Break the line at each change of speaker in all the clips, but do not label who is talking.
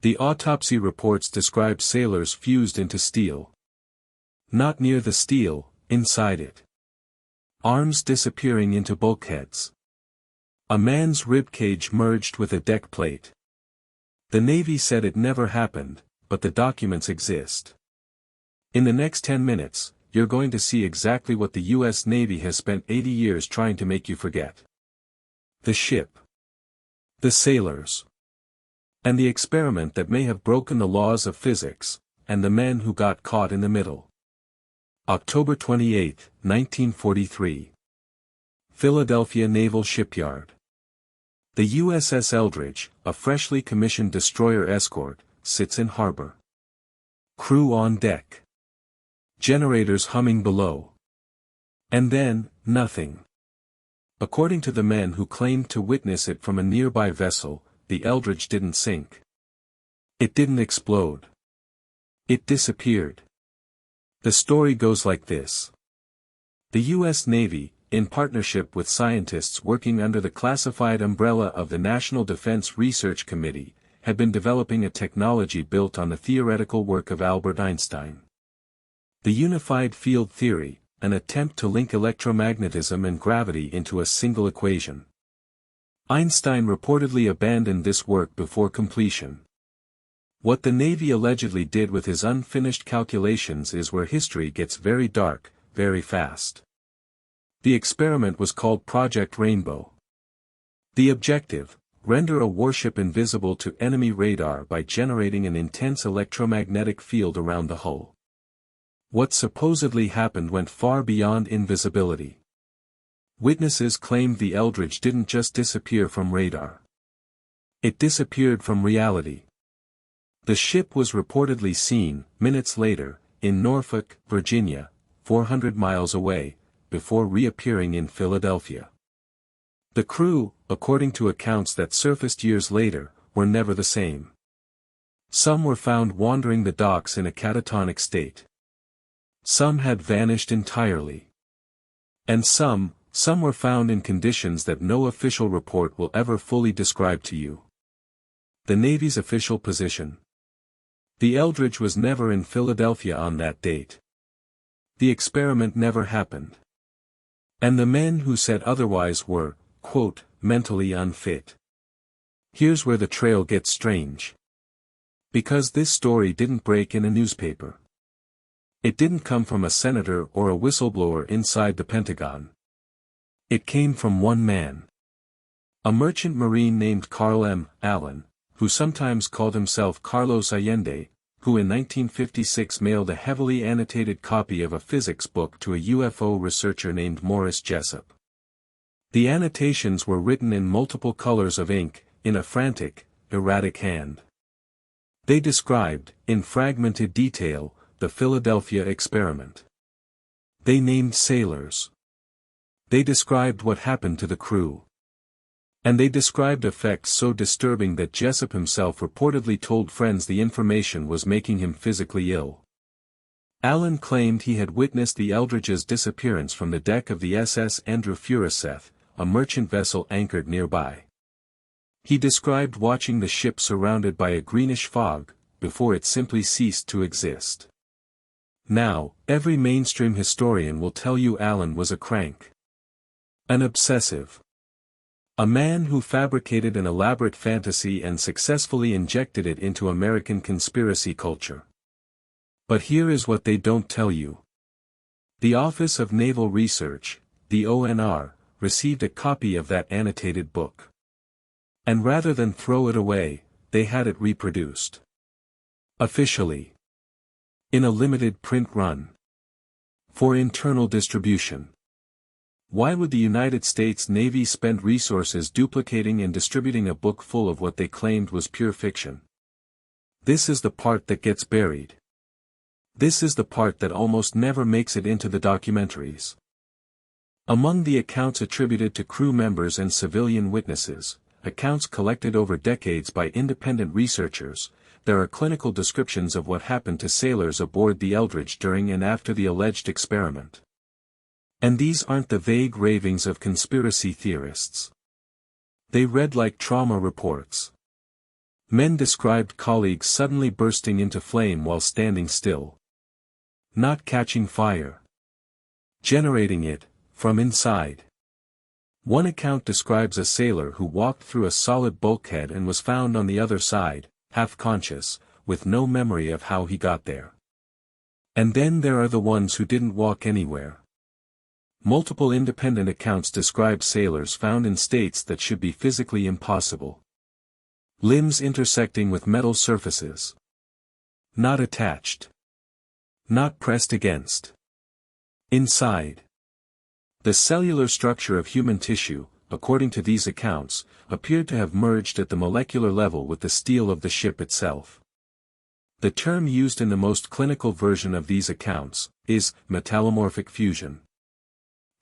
The autopsy reports described sailors fused into steel. Not near the steel, inside it. Arms disappearing into bulkheads. A man's ribcage merged with a deck plate. The Navy said it never happened, but the documents exist. In the next 10 minutes, you're going to see exactly what the U.S. Navy has spent 80 years trying to make you forget. The ship. The sailors. And the experiment that may have broken the laws of physics, and the men who got caught in the middle. October 28, 1943. Philadelphia Naval Shipyard. The USS Eldridge, a freshly commissioned destroyer escort, sits in harbor. Crew on deck. Generators humming below. And then, nothing. According to the men who claimed to witness it from a nearby vessel, the Eldridge didn't sink. It didn't explode. It disappeared. The story goes like this. The U.S. Navy, in partnership with scientists working under the classified umbrella of the National Defense Research Committee, had been developing a technology built on the theoretical work of Albert Einstein. The unified field theory, an attempt to link electromagnetism and gravity into a single equation. Einstein reportedly abandoned this work before completion. What the Navy allegedly did with his unfinished calculations is where history gets very dark, very fast. The experiment was called Project Rainbow. The objective: render a warship invisible to enemy radar by generating an intense electromagnetic field around the hull. What supposedly happened went far beyond invisibility. Witnesses claimed the Eldridge didn't just disappear from radar. It disappeared from reality. The ship was reportedly seen, minutes later, in Norfolk, Virginia, 400 miles away, before reappearing in Philadelphia. The crew, according to accounts that surfaced years later, were never the same. Some were found wandering the docks in a catatonic state. Some had vanished entirely. And some were found in conditions that no official report will ever fully describe to you. The Navy's official position. The Eldridge was never in Philadelphia on that date. The experiment never happened. And the men who said otherwise were, quote, mentally unfit. Here's where the trail gets strange. Because this story didn't break in a newspaper. It didn't come from a senator or a whistleblower inside the Pentagon. It came from one man. A merchant marine named Carl M. Allen, who sometimes called himself Carlos Allende, who in 1956 mailed a heavily annotated copy of a physics book to a UFO researcher named Morris Jessup. The annotations were written in multiple colors of ink, in a frantic, erratic hand. They described, in fragmented detail, the Philadelphia experiment. They named sailors. They described what happened to the crew. And they described effects so disturbing that Jessup himself reportedly told friends the information was making him physically ill. Allen claimed he had witnessed the Eldridge's disappearance from the deck of the SS Andrew Furuseth, a merchant vessel anchored nearby. He described watching the ship surrounded by a greenish fog, before it simply ceased to exist. Now, every mainstream historian will tell you Allen was a crank. An obsessive. A man who fabricated an elaborate fantasy and successfully injected it into American conspiracy culture. But here is what they don't tell you. The Office of Naval Research, the ONR, received a copy of that annotated book. And rather than throw it away, they had it reproduced. Officially. In a limited print run. For internal distribution. Why would the United States Navy spend resources duplicating and distributing a book full of what they claimed was pure fiction? This is the part that gets buried. This is the part that almost never makes it into the documentaries. Among the accounts attributed to crew members and civilian witnesses, accounts collected over decades by independent researchers, there are clinical descriptions of what happened to sailors aboard the Eldridge during and after the alleged experiment. And these aren't the vague ravings of conspiracy theorists. They read like trauma reports. Men described colleagues suddenly bursting into flame while standing still. Not catching fire. Generating it, from inside. One account describes a sailor who walked through a solid bulkhead and was found on the other side, half conscious, with no memory of how he got there. And then there are the ones who didn't walk anywhere. Multiple independent accounts describe sailors found in states that should be physically impossible. Limbs intersecting with metal surfaces. Not attached. Not pressed against. Inside. The cellular structure of human tissue, according to these accounts, appeared to have merged at the molecular level with the steel of the ship itself. The term used in the most clinical version of these accounts is metallomorphic fusion.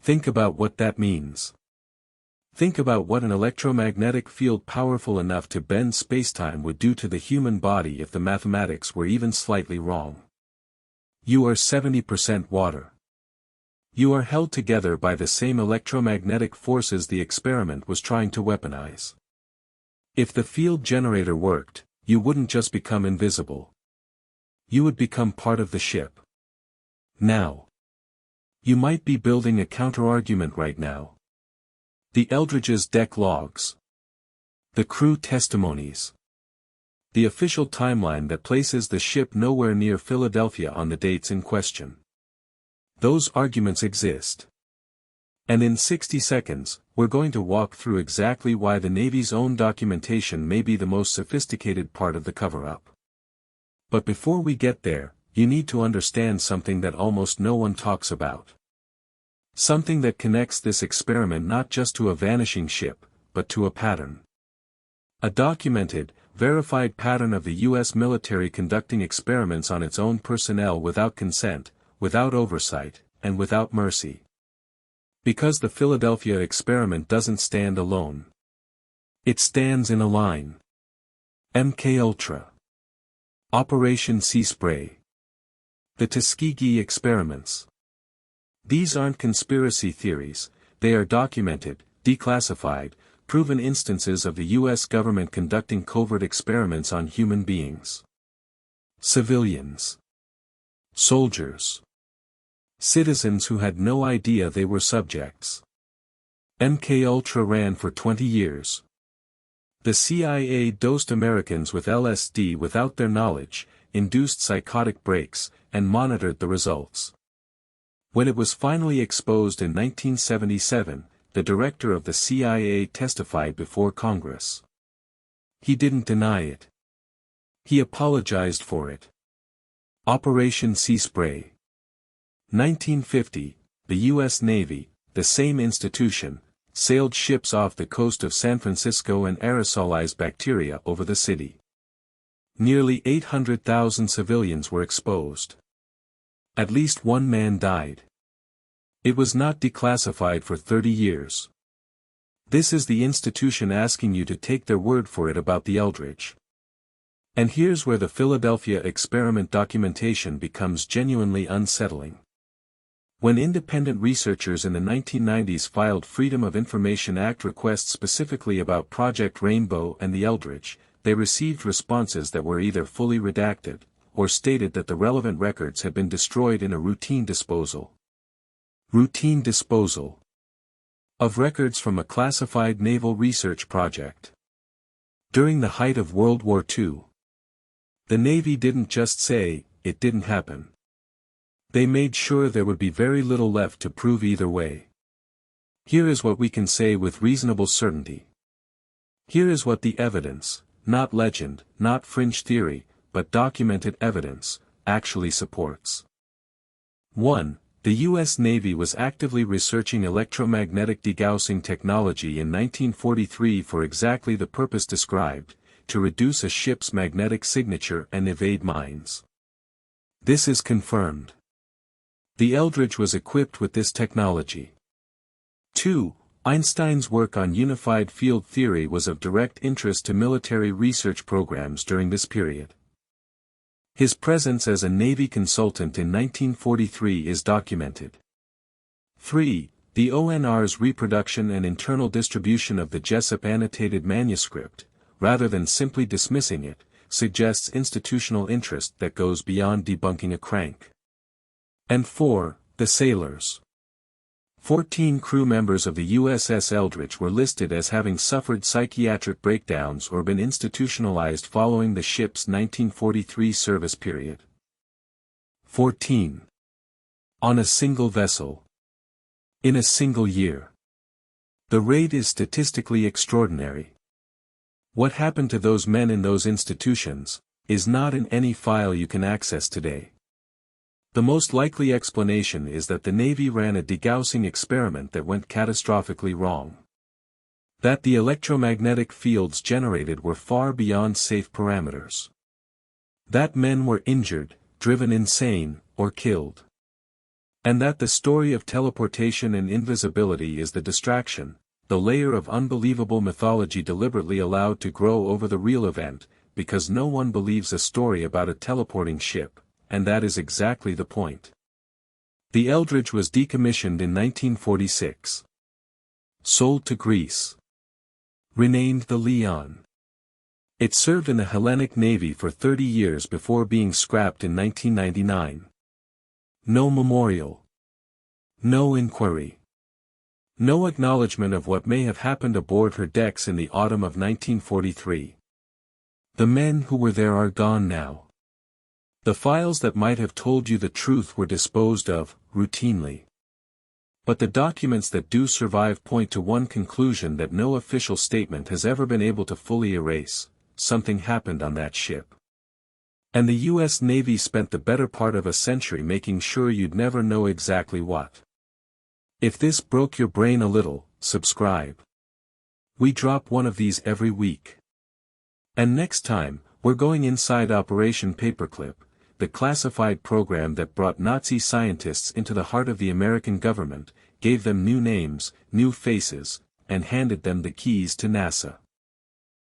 Think about what that means. Think about what an electromagnetic field powerful enough to bend spacetime would do to the human body if the mathematics were even slightly wrong. You are 70% water. You are held together by the same electromagnetic forces the experiment was trying to weaponize. If the field generator worked, you wouldn't just become invisible. You would become part of the ship. Now. You might be building a counterargument right now. The Eldridge's deck logs. The crew testimonies. The official timeline that places the ship nowhere near Philadelphia on the dates in question. Those arguments exist. And in 60 seconds, we're going to walk through exactly why the Navy's own documentation may be the most sophisticated part of the cover-up. But before we get there, you need to understand something that almost no one talks about. Something that connects this experiment not just to a vanishing ship, but to a pattern. A documented, verified pattern of the U.S. military conducting experiments on its own personnel without consent, without oversight, and without mercy. Because the Philadelphia experiment doesn't stand alone. It stands in a line. MKUltra. Operation Sea Spray. The Tuskegee experiments. These aren't conspiracy theories, they are documented, declassified, proven instances of the U.S. government conducting covert experiments on human beings. Civilians. Soldiers. Citizens who had no idea they were subjects. MKUltra ran for 20 years. The CIA dosed Americans with LSD without their knowledge, induced psychotic breaks, and monitored the results. When it was finally exposed in 1977, the director of the CIA testified before Congress. He didn't deny it. He apologized for it. Operation Sea Spray. 1950, the U.S. Navy, the same institution, sailed ships off the coast of San Francisco and aerosolized bacteria over the city. Nearly 800,000 civilians were exposed. At least one man died. It was not declassified for 30 years. This is the institution asking you to take their word for it about the Eldridge. And here's where the Philadelphia experiment documentation becomes genuinely unsettling. When independent researchers in the 1990s filed Freedom of Information Act requests specifically about Project Rainbow and the Eldridge, they received responses that were either fully redacted, or stated that the relevant records had been destroyed in a routine disposal. Routine disposal of records from a classified naval research project. During the height of World War II, the Navy didn't just say, "It didn't happen." They made sure there would be very little left to prove either way. Here is what we can say with reasonable certainty. Here is what the evidence, not legend, not fringe theory, but documented evidence, actually supports. 1. The U.S. Navy was actively researching electromagnetic degaussing technology in 1943 for exactly the purpose described, to reduce a ship's magnetic signature and evade mines. This is confirmed. The Eldridge was equipped with this technology. 2. Einstein's work on unified field theory was of direct interest to military research programs during this period. His presence as a Navy consultant in 1943 is documented. 3. The ONR's reproduction and internal distribution of the Jessup annotated manuscript, rather than simply dismissing it, suggests institutional interest that goes beyond debunking a crank. And 4. The sailors. 14 crew members of the USS Eldridge were listed as having suffered psychiatric breakdowns or been institutionalized following the ship's 1943 service period. 14. On a single vessel. In a single year. The rate is statistically extraordinary. What happened to those men in those institutions is not in any file you can access today. The most likely explanation is that the Navy ran a degaussing experiment that went catastrophically wrong. That the electromagnetic fields generated were far beyond safe parameters. That men were injured, driven insane, or killed. And that the story of teleportation and invisibility is the distraction, the layer of unbelievable mythology deliberately allowed to grow over the real event, because no one believes a story about a teleporting ship. And that is exactly the point. The Eldridge was decommissioned in 1946. Sold to Greece. Renamed the Leon. It served in the Hellenic Navy for 30 years before being scrapped in 1999. No memorial. No inquiry. No acknowledgement of what may have happened aboard her decks in the autumn of 1943. The men who were there are gone now. The files that might have told you the truth were disposed of, routinely. But the documents that do survive point to one conclusion that no official statement has ever been able to fully erase: something happened on that ship. And the U.S. Navy spent the better part of a century making sure you'd never know exactly what. If this broke your brain a little, subscribe. We drop one of these every week. And next time, we're going inside Operation Paperclip, the classified program that brought Nazi scientists into the heart of the American government, gave them new names, new faces, and handed them the keys to NASA.